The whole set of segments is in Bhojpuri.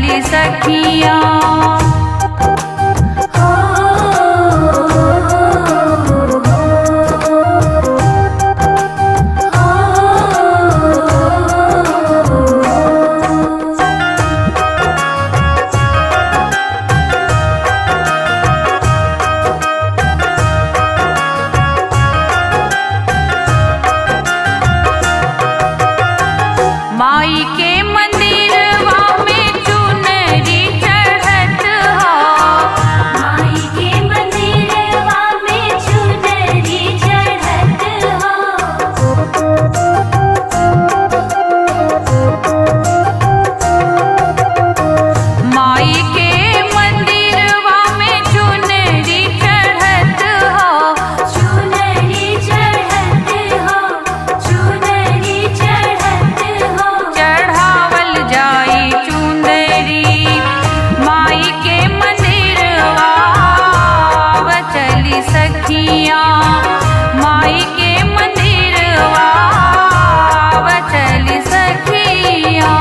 चली सखियाँ। माई के मंदिरवा में चुनरी चढ़त हो। माई के मंदिरवा में चुनरी चढ़त हो। माई के मंदिरवा में चुनरी चढ़त हो। चुनरी चढ़त हो। चुनरी चढ़त हो। चढ़ावल जाई चुंदरी माई के मंदिरवा व चली सखियाँ। माई के मंदिरवा व चली सखियाँ।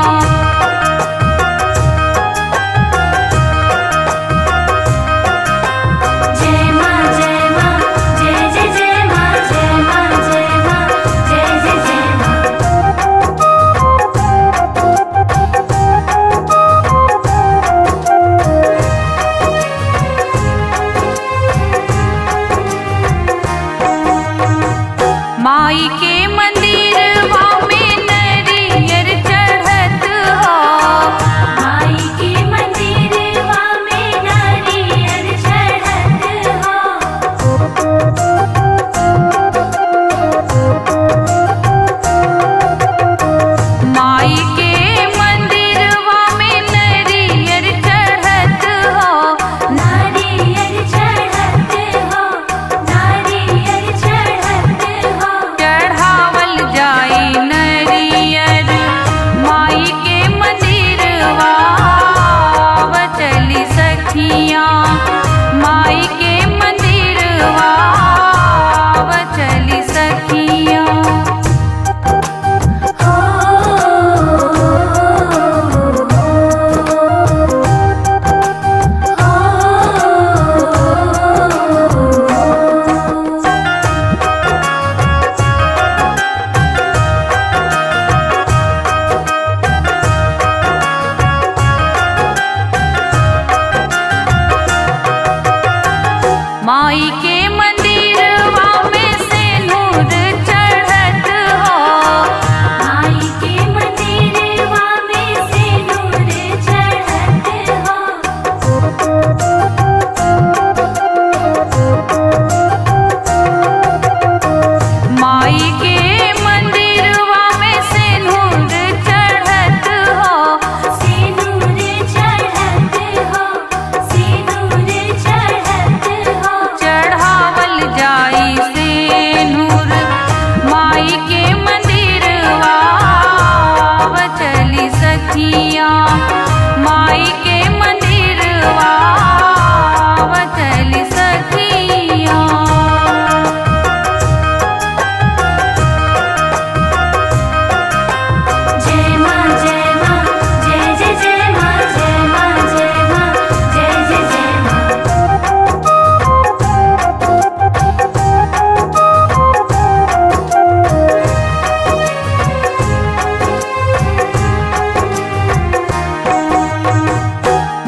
जय माँ जय माँ जय जय जय माँ जय माँ जय माँ जय जय जय माँ। माई के मंदिरवा में नरियर चढ़त हो। माई के मंदिरवा में नारियल चढ़त हो। माई के मंदिरवा में नरियर चढ़त हो। नारियल चढ़त हो। नारियल चढ़त हो। चढ़ावल जाई नरियर माई के मंदिरवा व चली सखियाँ। माई के मंदिरवा व चली सखियाँ। माई के मंदिरवा में सिंदूर चढ़त हो। माई के मंदिरवा में सिंदूर चढ़त हो। माई के मंदिरवा में सिंदूर चढ़त हो। सिंदूर चढ़त हो। सिंदूर चढ़त हो। चढ़ावल जाई सिंदूर माई के मंदिरवा व चली सखियाँ। माई के मंदिरवा व चली सखियाँ। जय माँ जय माँ जय जय जय माँ जय माँ जय माँ जय जय जय माँ।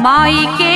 माई के